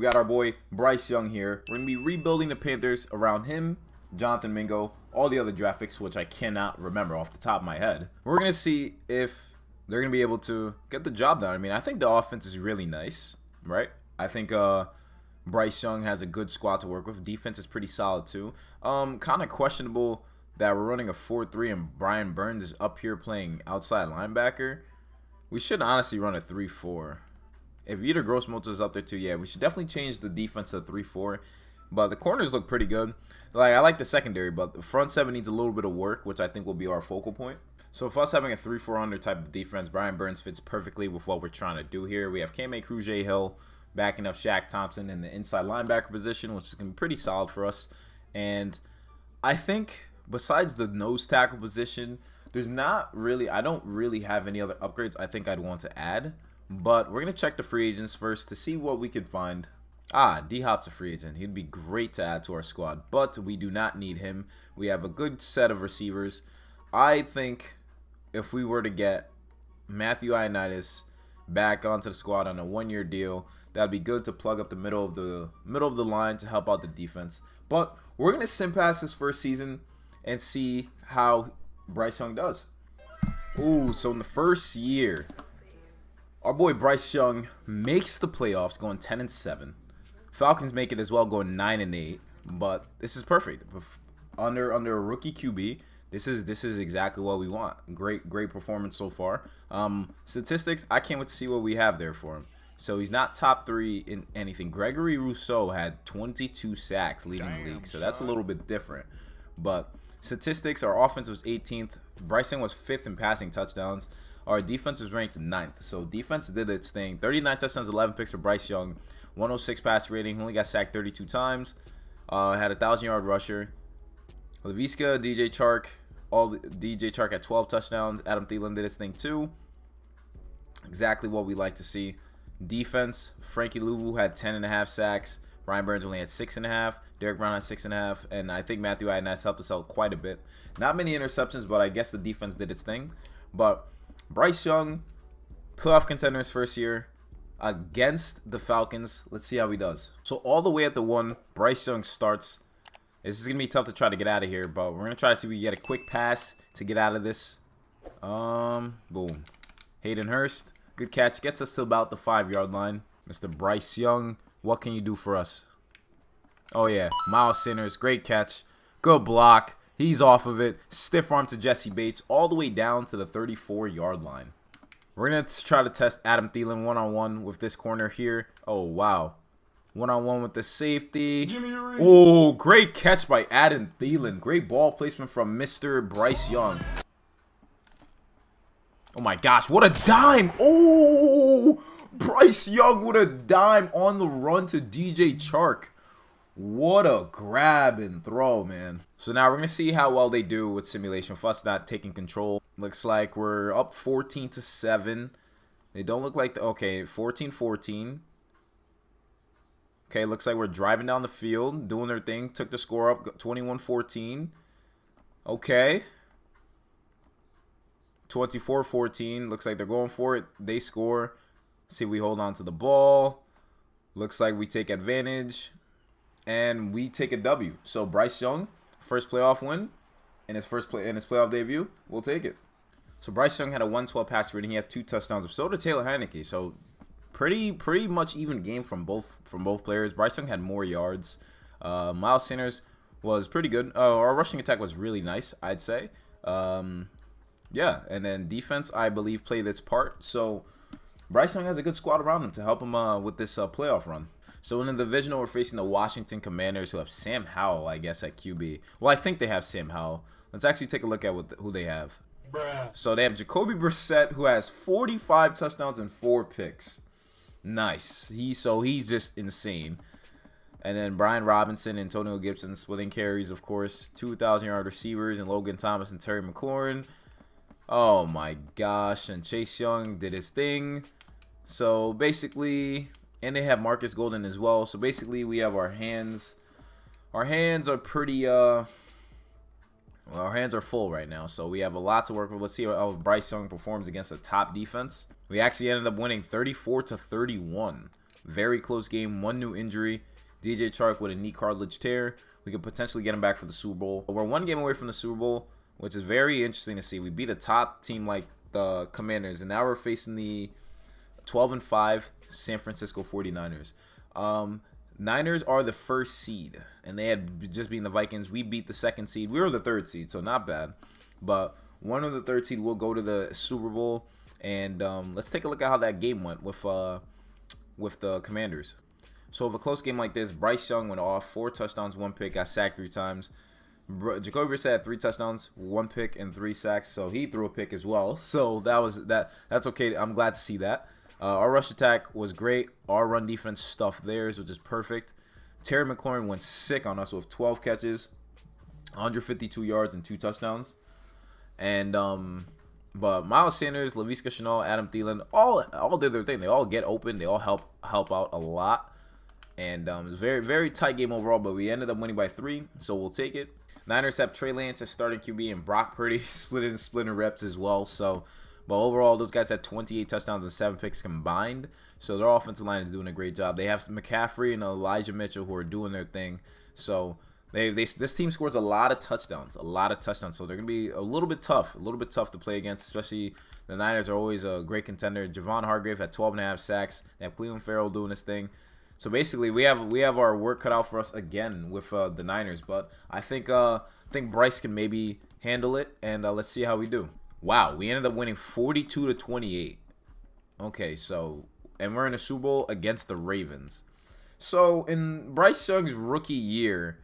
got our boy Bryce Young here. We're going to be rebuilding the Panthers around him, Jonathan Mingo, all the other draft picks, which I cannot remember off the top of my head. We're going to see if they're going to be able to get the job done. I mean, I think the offense is really nice, right? I think Bryce Young has a good squad to work with. Defense is pretty solid too. Kind of questionable that we're running a 4-3 and Brian Burns is up here playing outside linebacker. We should honestly run a 3-4. If Vita Grossmoto is up there too, yeah, we should definitely change the defense to 3-4. But the corners look pretty good. I like the secondary, but the front seven needs a little bit of work, which I think will be our focal point. So for us having a 3-4 under type of defense, Brian Burns fits perfectly with what we're trying to do here. We have Kame Cruz-Hill backing up Shaq Thompson in the inside linebacker position, which is going to be pretty solid for us. And I think besides the nose tackle position, there's not really, I don't really have any other upgrades I think I'd want to add. But we're going to check the free agents first to see what we could find. D-Hop's a free agent. He'd be great to add to our squad, but we do not need him. We have a good set of receivers. I think if we were to get Matthew Ioannidis back onto the squad on a one-year deal, that'd be good to plug up the middle of the line to help out the defense. But we're going to sim pass this first season and see how Bryce Young does. Ooh, so in the first year, our boy Bryce Young makes the playoffs, going 10-7. Falcons make it as well, going 9-8. But this is perfect. Under a rookie QB, this is exactly what we want. Great performance so far. Statistics, I can't wait to see what we have there for him. So he's not top 3 in anything. Gregory Rousseau had 22 sacks leading the league, so that's a little bit different. But statistics, our offense was 18th. Bryce Young was 5th in passing touchdowns. Our defense was ranked 9th. So defense did its thing. 39 touchdowns, 11 picks for Bryce Young. 106 pass rating. Only got sacked 32 times. Had a 1,000-yard rusher. Laviska, DJ Chark. DJ Chark had 12 touchdowns. Adam Thielen did his thing too. Exactly what we like to see. Defense, Frankie Louvu had 10.5 sacks. Brian Burns only had 6.5. Derek Brown had 6.5. And I think Matthew Ioannidis helped us out quite a bit. Not many interceptions, but I guess the defense did its thing. But Bryce Young, playoff contender his first year against the Falcons. Let's see how he does. So all the way at the 1, Bryce Young starts. This is going to be tough to try to get out of here, but we're going to try to see if we get a quick pass to get out of this. Boom. Hayden Hurst, good catch. Gets us to about the 5-yard line. Mr. Bryce Young, what can you do for us? Oh, yeah. Miles Sanders, great catch. Good block. He's off of it. Stiff arm to Jesse Bates all the way down to the 34-yard line. We're going to try to test Adam Thielen one-on-one with this corner here. Oh, wow. One-on-one with the safety. Oh, great catch by Adam Thielen. Great ball placement from Mr. Bryce Young. Oh, my gosh. What a dime. Oh, Bryce Young with a dime on the run to DJ Chark. What a grab and throw, man. So now we're going to see how well they do with simulation. For us not taking control. Looks like we're up 14-7. They don't look like okay, 14-14. Okay, looks like we're driving down the field, doing their thing. Took the score up, 21-14. Okay. 24-14. Looks like they're going for it. They score. See, we hold on to the ball. Looks like we take advantage. And we take a W. So Bryce Young, first playoff win in his playoff debut. We'll take it. So Bryce Young had a 112 pass rating. He had 2 touchdowns. So did Taylor Heineke. So pretty much even game from both players. Bryce Young had more yards. Miles Sanders was pretty good. Our rushing attack was really nice, I'd say. Yeah, and then defense, I believe, played its part. So Bryce Young has a good squad around him to help him with this playoff run. So in the divisional, we're facing the Washington Commanders, who have Sam Howell, I guess, at QB. Well, I think they have Sam Howell. Let's actually take a look at who they have. So they have Jacoby Brissett, who has 45 touchdowns and 4 picks. Nice. He's just insane. And then Brian Robinson, Antonio Gibson splitting carries, of course. 2,000-yard receivers, and Logan Thomas and Terry McLaurin. Oh, my gosh. And Chase Young did his thing. So basically... And they have Marcus Golden as well. So basically, we have our hands. Our hands are pretty. Well, our hands are full right now. So we have a lot to work with. Let's see how Bryce Young performs against a top defense. We actually ended up winning 34-31. Very close game. One new injury. DJ Chark with a knee cartilage tear. We could potentially get him back for the Super Bowl. We're one game away from the Super Bowl, which is very interesting to see. We beat a top team like the Commanders, and now we're facing the 12-5 San Francisco 49ers. Niners are the first seed, and they had just beaten the Vikings. We beat the second seed. We were the third seed, so not bad. But one of the third seed will go to the Super Bowl, and let's take a look at how that game went with the Commanders. So with a close game like this, Bryce Young went off, 4 touchdowns, 1 pick, got sacked 3 times. Jacoby Brissett had 3 touchdowns, 1 pick, and 3 sacks, so he threw a pick as well. So that's okay. I'm glad to see that. Our rush attack was great. Our run defense stuffed theirs, which is perfect. Terry McLaurin went sick on us with 12 catches, 152 yards, and 2 touchdowns. And but Miles Sanders, Laviska Shenault, Adam Thielen, all did their thing. They all get open. They all help out a lot. And it was a very, very tight game overall, but we ended up winning by 3, so we'll take it. Niners have Trey Lance as starting QB and Brock Purdy splitting reps as well. So, but overall, those guys had 28 touchdowns and 7 picks combined. So their offensive line is doing a great job. They have McCaffrey and Elijah Mitchell who are doing their thing. So this team scores a lot of touchdowns. So they're going to be a little bit tough to play against, especially the Niners are always a great contender. Javon Hargrave had 12.5 sacks. They have Cleveland Farrell doing his thing. So basically, we have our work cut out for us again with the Niners. But I think Bryce can maybe handle it, and let's see how we do. Wow, we ended up winning 42-28. Okay, so and we're in a Super Bowl against the Ravens. So in Bryce Young's rookie year,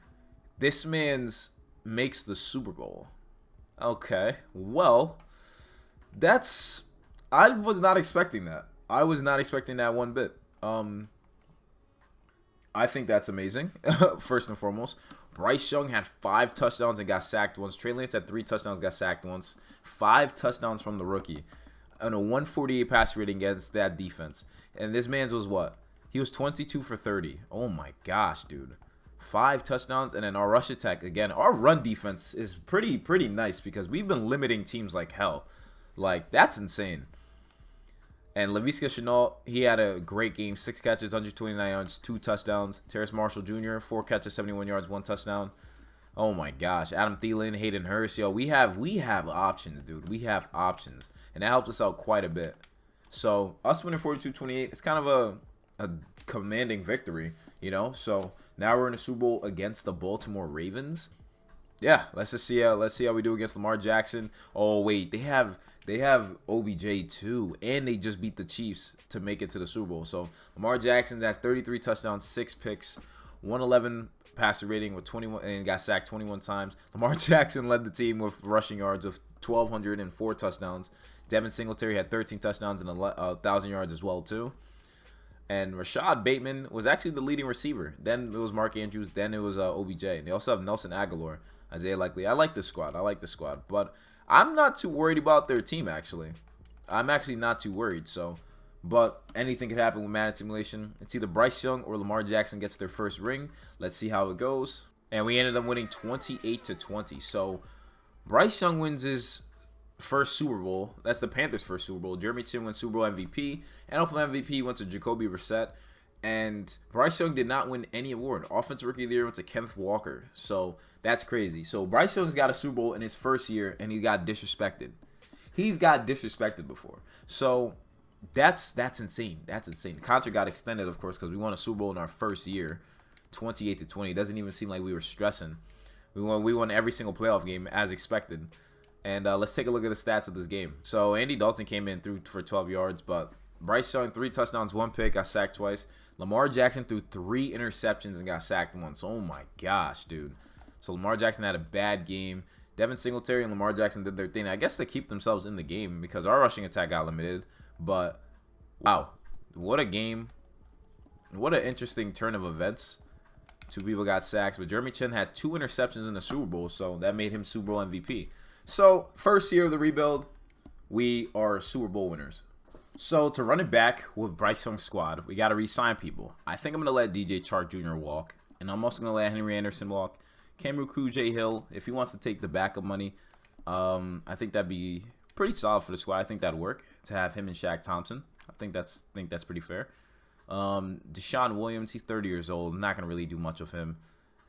this man's makes the Super Bowl. Okay, well, I was not expecting that. I was not expecting that one bit. I think that's amazing, first and foremost. Bryce Young had 5 touchdowns and got sacked once. Trey Lance had 3 touchdowns, got sacked once. 5 touchdowns from the rookie. And a 148 pass rating against that defense. And this man's was what? He was 22 for 30. Oh my gosh, dude. 5 touchdowns, and then our rush attack. Again, our run defense is pretty nice because we've been limiting teams like hell. Like, that's insane. And Laviska Shenault, he had a great game. 6 catches, 129 yards, 2 touchdowns. Terrace Marshall Jr., 4 catches, 71 yards, 1 touchdown. Oh my gosh. Adam Thielen, Hayden Hurst. Yo, we have options, dude. We have options. And that helped us out quite a bit. So, us winning 42-28, it's kind of a commanding victory, you know? So, now we're in a Super Bowl against the Baltimore Ravens. Yeah, let's see how we do against Lamar Jackson. Oh, wait, they have OBJ too, and they just beat the Chiefs to make it to the Super Bowl. So Lamar Jackson has 33 touchdowns, 6 picks, 111 passer rating with 21, and got sacked 21 times. Lamar Jackson led the team with rushing yards with 1,204 touchdowns. Devin Singletary had 13 touchdowns and 1,000 yards as well too. And Rashad Bateman was actually the leading receiver. Then it was Mark Andrews. Then it was OBJ. And they also have Nelson Aguilar, Isaiah Likely. I like this squad. But I'm not too worried about their team, actually. I'm actually not too worried. So, but anything could happen with Madden Simulation. It's either Bryce Young or Lamar Jackson gets their first ring. Let's see how it goes. And we ended up winning 28-20. So, Bryce Young wins his first Super Bowl. That's the Panthers' first Super Bowl. Jeremy Chin wins Super Bowl MVP. NFL MVP went to Jacoby Brissett. And Bryce Young did not win any award. Offensive Rookie of the Year went to Kenneth Walker. So that's crazy. So Bryce Young's got a Super Bowl in his first year, and he got disrespected. He's got disrespected before. So that's insane. That's insane. The contract got extended, of course, because we won a Super Bowl in our first year, 28-20. It doesn't even seem like we were stressing. We won every single playoff game as expected. And let's take a look at the stats of this game. So Andy Dalton came in through for 12 yards, but Bryce Young 3 touchdowns, 1 pick, got sacked twice. Lamar Jackson threw 3 interceptions and got sacked once. Oh my gosh, dude. So Lamar Jackson had a bad game. Devin Singletary and Lamar Jackson did their thing. I guess they keep themselves in the game because our rushing attack got limited. But, wow. What a game. What an interesting turn of events. 2 people got sacks. But Jeremy Chin had 2 interceptions in the Super Bowl. So that made him Super Bowl MVP. So, first year of the rebuild, we are Super Bowl winners. So, to run it back with Bryce Young's squad, we got to re-sign people. I think I'm going to let DJ Chark Jr. walk. And I'm also going to let Henry Anderson walk. Cameron J. Hill, if he wants to take the backup money, I think that'd be pretty solid for the squad. I think that'd work to have him and Shaq Thompson. I think that's pretty fair. Deshaun Williams, he's 30 years old. Not going to really do much of him.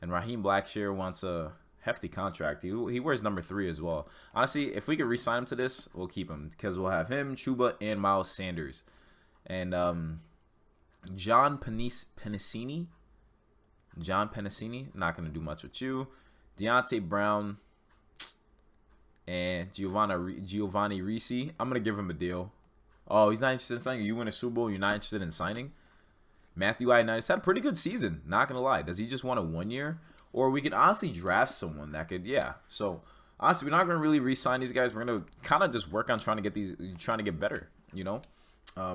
And Raheem Blackshear wants a hefty contract. He wears number 3 as well. Honestly, if we could re-sign him to this, we'll keep him. Because we'll have him, Chuba, and Miles Sanders. And John Penisini. Not going to do much with you. Deontay Brown and Giovanni Risi. I'm going to give him a deal. Oh, he's not interested in signing. You win a Super Bowl, you're not interested in signing? Matthew Ioannidis had a pretty good season. Not going to lie. Does he just want a 1 year? Or we could honestly draft someone that could, yeah. So, honestly, we're not going to really re-sign these guys. We're going to kind of just work on trying to get better, you know?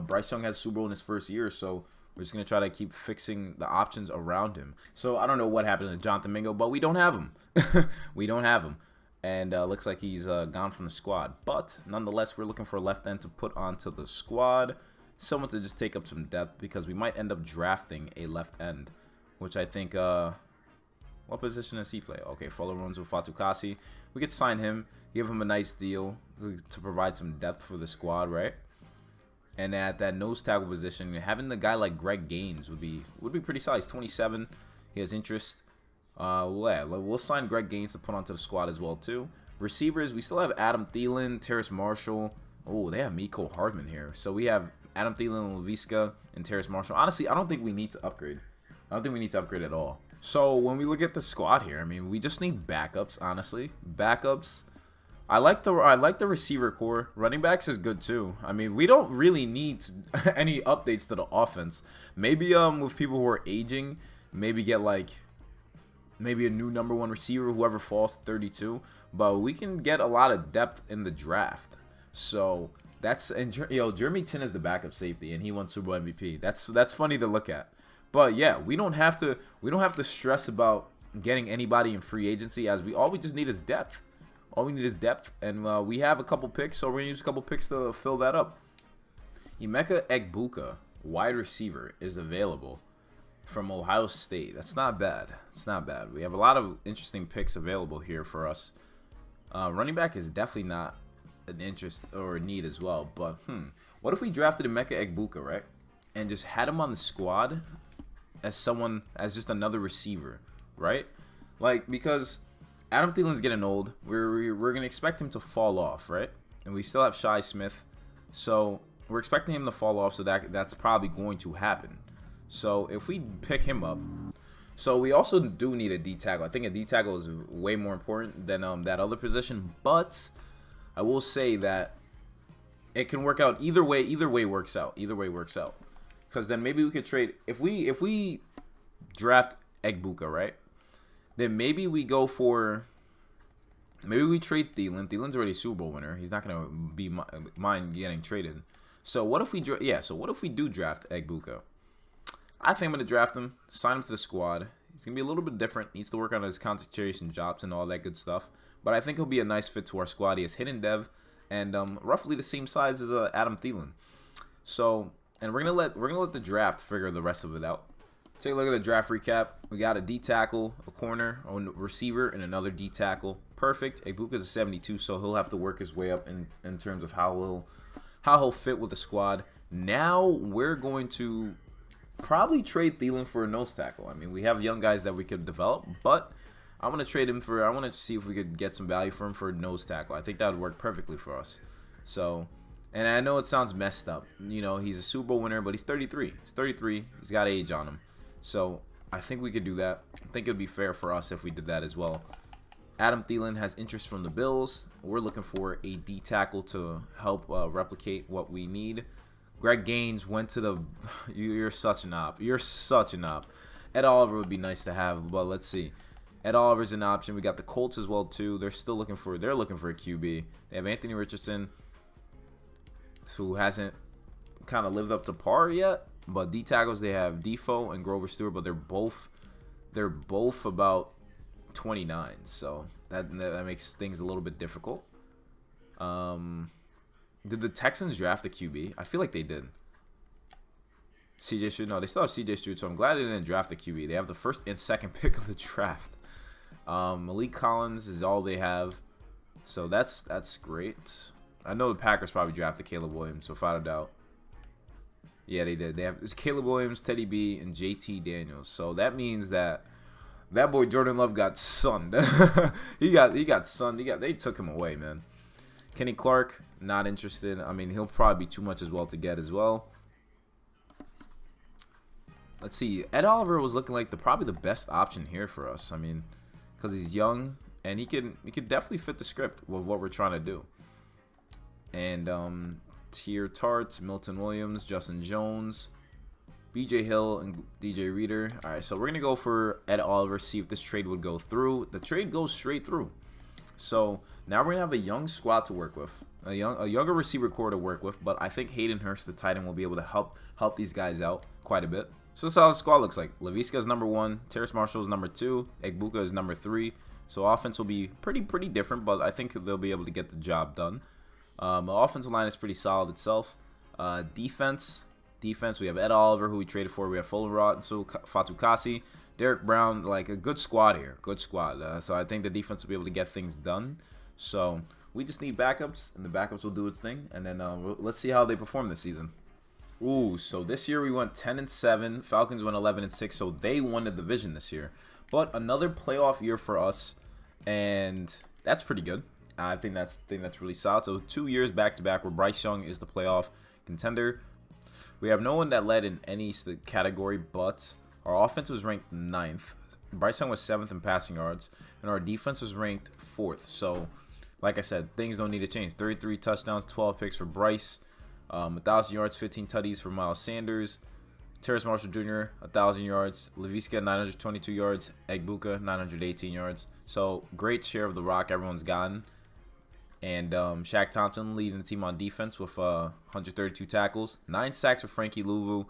Bryce Young has Super Bowl in his first year, so we're just going to try to keep fixing the options around him. So, I don't know what happened to Jonathan Mingo, but we don't have him. We don't have him. And looks like he's gone from the squad. But, nonetheless, we're looking for a left end to put onto the squad. Someone to just take up some depth because we might end up drafting a left end, which I think, what position does he play? Okay, Fuller runs with Fatukasi. We could sign him, give him a nice deal to provide some depth for the squad, right? And at that nose tackle position, having the guy like Greg Gaines would be pretty solid. He's 27. He has interest. We'll sign Greg Gaines to put onto the squad as well too. Receivers, we still have Adam Thielen, Terrace Marshall. Oh, they have Mecole Hardman here. So we have Adam Thielen, Laviska, and Terrace Marshall. Honestly, I don't think we need to upgrade. I don't think we need to upgrade at all. So when we look at the squad here, I mean, we just need backups, honestly. Backups. I like the receiver core. Running backs is good too. I mean, we don't really need any updates to the offense. Maybe with people who are aging, maybe get like maybe a new number 1 receiver, whoever falls to 32. But we can get a lot of depth in the draft. So that's Jeremy Chin is the backup safety, and he won Super Bowl MVP. That's funny to look at. But yeah, we don't have to stress about getting anybody in free agency, as all we just need is depth. All we need is depth, and we have a couple picks, so we're gonna use a couple picks to fill that up. Emeka Egbuka, wide receiver, is available from Ohio State. That's not bad. It's not bad. We have a lot of interesting picks available here for us. Running back is definitely not an interest or a need as well. But what if we drafted Emeka Egbuka, right, and just had him on the squad as just another receiver, right? Like, because Adam Thielen's getting old. We're gonna expect him to fall off, right? And we still have Shi Smith, so we're expecting him to fall off. So that's probably going to happen. So if we pick him up, so we also do need a D tackle. I think a D tackle is way more important than that other position. But I will say that it can work out either way. Either way works out. Either way works out. Because then maybe we could trade if we draft Egbuka, right? Then maybe we go for maybe we trade Thielen. Thielen's already a Super Bowl winner. He's not gonna be mind getting traded. So what if we do draft Egbuka? I think I'm gonna draft him, sign him to the squad. He's gonna be a little bit different. Needs to work on his concentration jobs and all that good stuff. But I think he'll be a nice fit to our squad. He has hidden dev and roughly the same size as Adam Thielen. So, and we're gonna let the draft figure the rest of it out. Take a look at the draft recap. We got a D tackle, a corner, a receiver, and another D tackle. Perfect. Egbuka's a 72, so he'll have to work his way up in terms of how he'll fit with the squad. Now we're going to probably trade Thielen for a nose tackle. I mean, we have young guys that we could develop, but I want to trade him for. I want to see if we could get some value for him for a nose tackle. I think that would work perfectly for us. So, and I know it sounds messed up. You know, he's a Super Bowl winner, but he's 33. He's 33. He's got age on him. So I think we could do that. I think it would be fair for us if we did that as well. Adam Thielen has interest from the Bills. We're looking for a D tackle to help replicate what we need. Greg Gaines went to the. You're such an op. You're such an op. Ed Oliver would be nice to have, but let's see. Ed Oliver's an option. We got the Colts as well too. They're looking for a QB. They have Anthony Richardson, who hasn't kind of lived up to par yet. But D tackles, they have Defoe and Grover Stewart, but they're both about 29, so that makes things a little bit difficult. Did the Texans draft the QB? I feel like they did. CJ Stroud, no, they still have CJ Stroud, so I'm glad they didn't draft the QB. They have the first and second pick of the draft. Malik Collins is all they have, so that's great. I know the Packers probably drafted Caleb Williams, so without a doubt. Yeah, they did. They have it's Caleb Williams, Teddy B, and JT Daniels. So that means that boy Jordan Love got sunned. he got sunned. They took him away, man. Kenny Clark, not interested. I mean, he'll probably be too much as well to get as well. Let's see. Ed Oliver was looking like probably the best option here for us. I mean, because he's young and he could definitely fit the script with what we're trying to do. And Tier Tarts, Milton Williams, Justin Jones, BJ Hill, and DJ Reader. All right, so we're gonna go for Ed Oliver. See if this trade would go through. The trade goes straight through. So now we're gonna have a young squad to work with, a younger receiver core to work with. But I think Hayden Hurst, the tight end, will be able to help these guys out quite a bit. So this is how the squad looks like. Laviska is number 1, Terrace Marshall is number 2, Egbuka is number 3. So offense will be pretty different, but I think they'll be able to get the job done. The offensive line is pretty solid itself. Defense, we have Ed Oliver, who we traded for. We have Fuller and Fatukasi, Derek Brown, like a good squad here. Good squad. So I think the defense will be able to get things done. So we just need backups, and the backups will do its thing. And then let's see how they perform this season. Ooh, so this year we went 10-7. Falcons went 11-6, so they won the division this year. But another playoff year for us, and that's pretty good. I think that's really solid. So 2 years back-to-back where Bryce Young is the playoff contender. We have no one that led in any category, but our offense was ranked 9th. Bryce Young was 7th in passing yards, and our defense was ranked 4th. So, like I said, things don't need to change. 33 touchdowns, 12 picks for Bryce. 1,000 yards, 15 tutties for Miles Sanders. Terrace Marshall Jr., 1,000 yards. Laviska, 922 yards. Egbuka, 918 yards. So, great share of the rock everyone's gotten. And Shaq Thompson leading the team on defense with 132 tackles. 9 sacks for Frankie Louvu.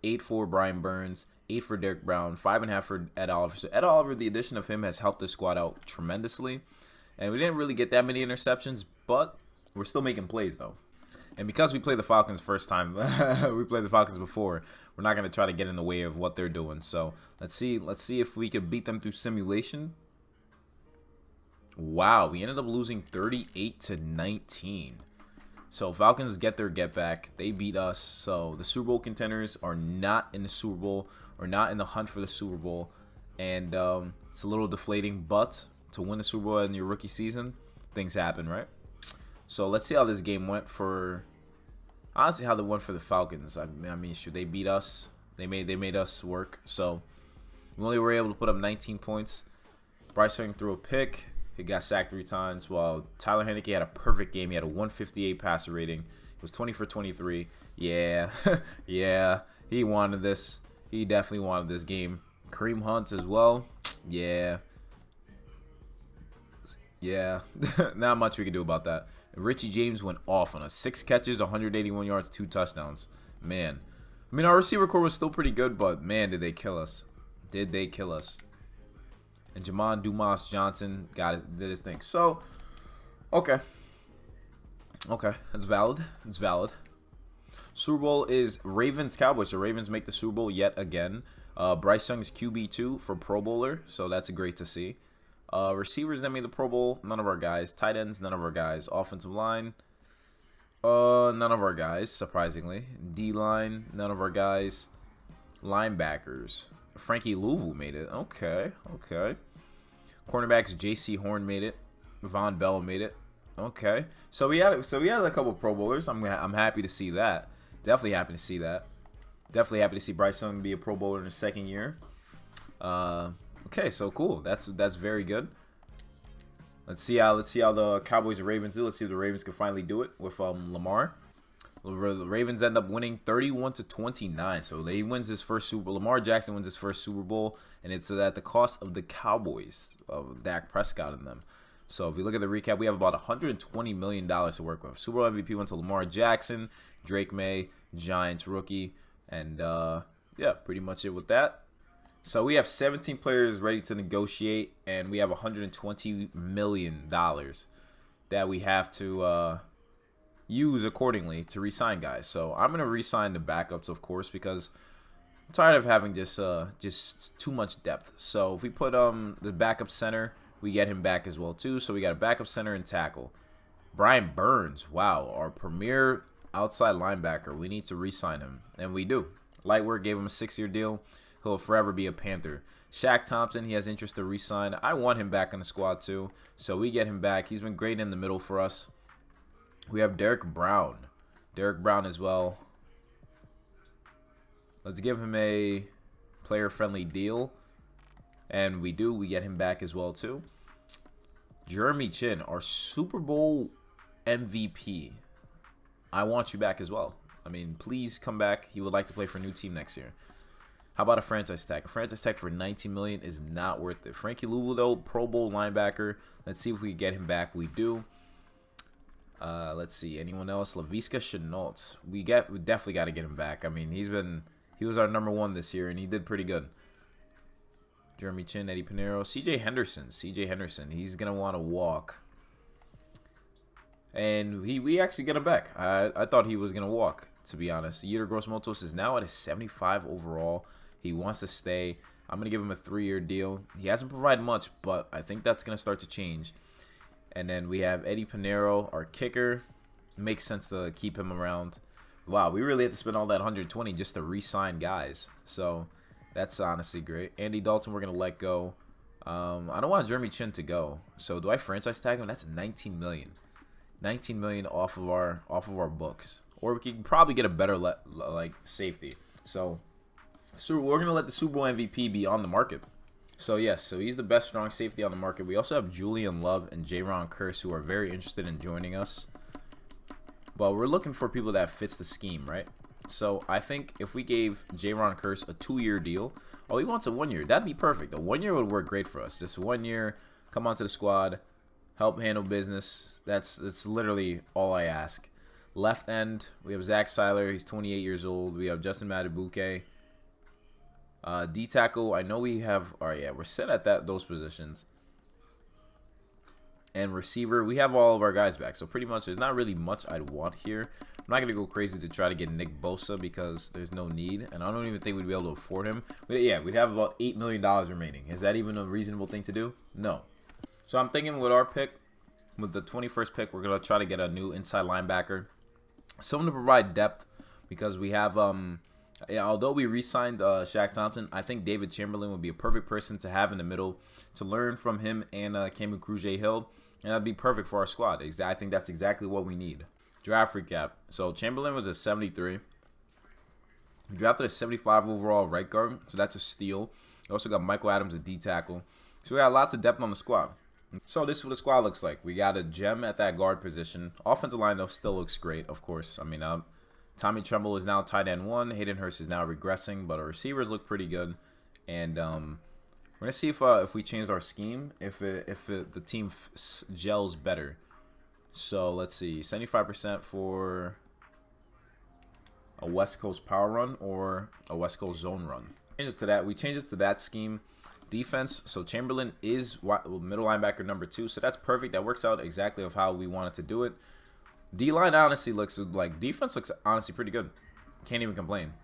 8 for Brian Burns. 8 for Derek Brown. 5.5 for Ed Oliver. So, Ed Oliver, the addition of him has helped this squad out tremendously. And we didn't really get that many interceptions, but we're still making plays, though. And because we played the Falcons first time, we played the Falcons before, we're not going to try to get in the way of what they're doing. So let's see if we can beat them through simulation. Wow, we ended up losing 38-19. So Falcons get their get back. They beat us. So the Super Bowl contenders are not in the Super Bowl or not in the hunt for the Super Bowl. And it's a little deflating, but to win the Super Bowl in your rookie season, things happen, right? So let's see how this game went for. Honestly, how they went for the Falcons. I mean, shoot, they beat us. They made us work. So we only were able to put up 19 points. Bryce Young threw a pick. He got sacked 3 times. While Tyler Heineke had a perfect game. He had a 158 passer rating. He was 20 for 23. Yeah, yeah. He wanted this. He definitely wanted this game. Kareem Hunt as well. Yeah. Yeah. Not much we can do about that. Richie James went off on us. 6 catches, 181 yards, 2 touchdowns. Man. I mean, our receiver core was still pretty good, but man, did they kill us. Did they kill us. And Jamon Dumas Johnson did his thing. So, okay. Okay, that's valid. It's valid. Super Bowl is Ravens-Cowboys. So Ravens make the Super Bowl yet again. Bryce Young is QB2 for Pro Bowler, so that's great to see. Receivers that made the Pro Bowl, none of our guys. Tight ends, none of our guys. Offensive line, none of our guys, surprisingly. D-line, none of our guys. Linebackers, Frankie Louvu made it. Okay. Cornerbacks, J.C. Horn made it. Von Bell made it. Okay. So we had a couple Pro Bowlers. I'm happy to see that. Definitely happy to see that. Definitely happy to see Bryce Young be a Pro Bowler in his second year. Okay, so cool. That's very good. Let's see how the Cowboys and Ravens do. Let's see if the Ravens can finally do it with Lamar. The Ravens end up winning 31-29. So they wins his first Super Bowl. Lamar Jackson wins his first Super Bowl, and it's at the cost of the Cowboys, of Dak Prescott and them. So if we look at the recap, we have about $120 million to work with. Super Bowl MVP went to Lamar Jackson, Drake May, Giants rookie, and yeah, pretty much it with that. So we have 17 players ready to negotiate, and we have $120 million that we have to use accordingly to re-sign guys. So I'm gonna re-sign the backups, of course, because I'm tired of having just too much depth. So if we put the backup center, we get him back as well too. So we got a backup center and tackle. Brian Burns, wow, our premier outside linebacker. We need to re-sign him, and we do. Lightwork gave him a 6-year deal. He'll forever be a Panther. Shaq Thompson, he has interest to re-sign. I want him back in the squad too, so we get him back. He's been great in the middle for us. We have Derek Brown. Derek Brown as well. Let's give him a player-friendly deal, and we do. We get him back as well too. Jeremy Chin, our Super Bowl MVP. I want you back as well. I mean, please come back. He would like to play for a new team next year. How about a franchise tag? A franchise tag for $19 million is not worth it. Frankie Louisville, though, Pro Bowl linebacker. Let's see if we can get him back. We do. Let's see. Anyone else? Laviska Shenault. We definitely got to get him back. I mean, he was our #1 this year, and he did pretty good. Jeremy Chin, Eddie Pinheiro, C.J. Henderson. C.J. Henderson. He's gonna want to walk. And we actually get him back. I thought he was gonna walk, to be honest. Yetur Gross-Matos is now at a 75 overall. He wants to stay. I'm gonna give him a 3-year deal. He hasn't provided much, but I think that's gonna start to change. And then we have Eddie Pinheiro, our kicker. Makes sense to keep him around. Wow, we really had to spend all that 120 just to re-sign guys. So that's honestly great. Andy Dalton, we're gonna let go. I don't want Jeremy Chin to go. So do I franchise tag him? That's $19 million. $19 million off of our books, or we can probably get a better like safety. So we're gonna let the Super Bowl MVP be on the market. So yes, so he's the best strong safety on the market. We also have Julian Love and Jaron Kearse, who are very interested in joining us. But we're looking for people that fits the scheme, right? So I think if we gave Jaron Kearse a 2-year deal, oh, he wants a 1-year. That'd be perfect. A 1-year would work great for us. Just 1 year, come onto the squad, help handle business. That's literally all I ask. Left end, we have Zach Seiler. He's 28 years old. We have Justin Matabuke. D tackle, I know we have. All right, yeah, we're set at those positions. And receiver, we have all of our guys back. So pretty much, there's not really much I'd want here. I'm not gonna go crazy to try to get Nick Bosa because there's no need, and I don't even think we'd be able to afford him. But yeah, we'd have about $8 million remaining. Is that even a reasonable thing to do? No. So I'm thinking with our pick, with the 21st pick, we're gonna try to get a new inside linebacker, someone to provide depth, because we have yeah, although we re-signed Shaq Thompson, I think David Chamberlain would be a perfect person to have in the middle to learn from him and Cameron Cruz-Hill, and that'd be perfect for our squad. I think that's exactly what we need. Draft recap. So Chamberlain was a 73. We drafted a 75 overall right guard, so that's a steal. We also got Michael Adams, a D tackle. So we got lots of depth on the squad. So this is what the squad looks like. We got a gem at that guard position. Offensive line, though, still looks great, of course. I mean, Tommy Tremble is now tight end 1. Hayden Hurst is now regressing, but our receivers look pretty good. And we're gonna see if we change our scheme, if the team gels better. So let's see, 75% for a West Coast power run or a West Coast zone run. Change it to that. We change it to that scheme. Defense. So Chamberlain is middle linebacker #2. So that's perfect. That works out exactly of how we wanted to do it. D-line honestly looks like defense looks honestly pretty good. Can't even complain.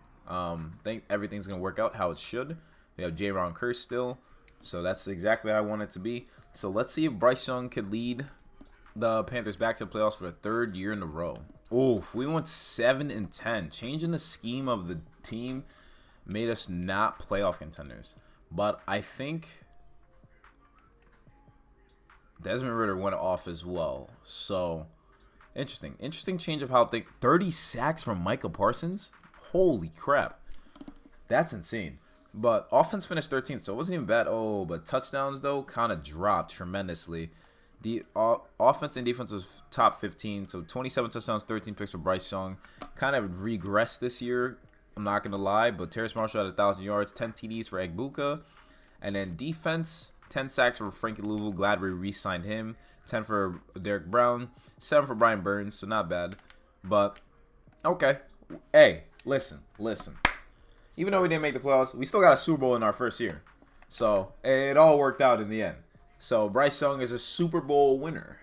Think everything's gonna work out how it should. We have Jaron Kearse still, so that's exactly how I want it to be. So let's see if Bryce Young could lead the Panthers back to the playoffs for the 3rd year in a row. Oof, we went 7-10. Changing the scheme of the team made us not playoff contenders. But I think Desmond Ridder went off as well. So interesting change of how they 30 sacks from Micah Parsons. Holy crap, that's insane. But offense finished 13th, so it wasn't even bad. Oh, but touchdowns though kind of dropped tremendously. The offense and defense was top 15, so 27 touchdowns, 13 picks for Bryce Young. Kind of regressed this year, I'm not going to lie, but Terrace Marshall had 1,000 yards, 10 TDs for Egbuka. And then defense, 10 sacks for Frankie Louisville. Glad we re-signed him. 10 for Derek Brown, 7 for Brian Burns, so not bad. But, okay. Hey, listen. Even though we didn't make the playoffs, we still got a Super Bowl in our first year. So, it all worked out in the end. So, Bryce Young is a Super Bowl winner.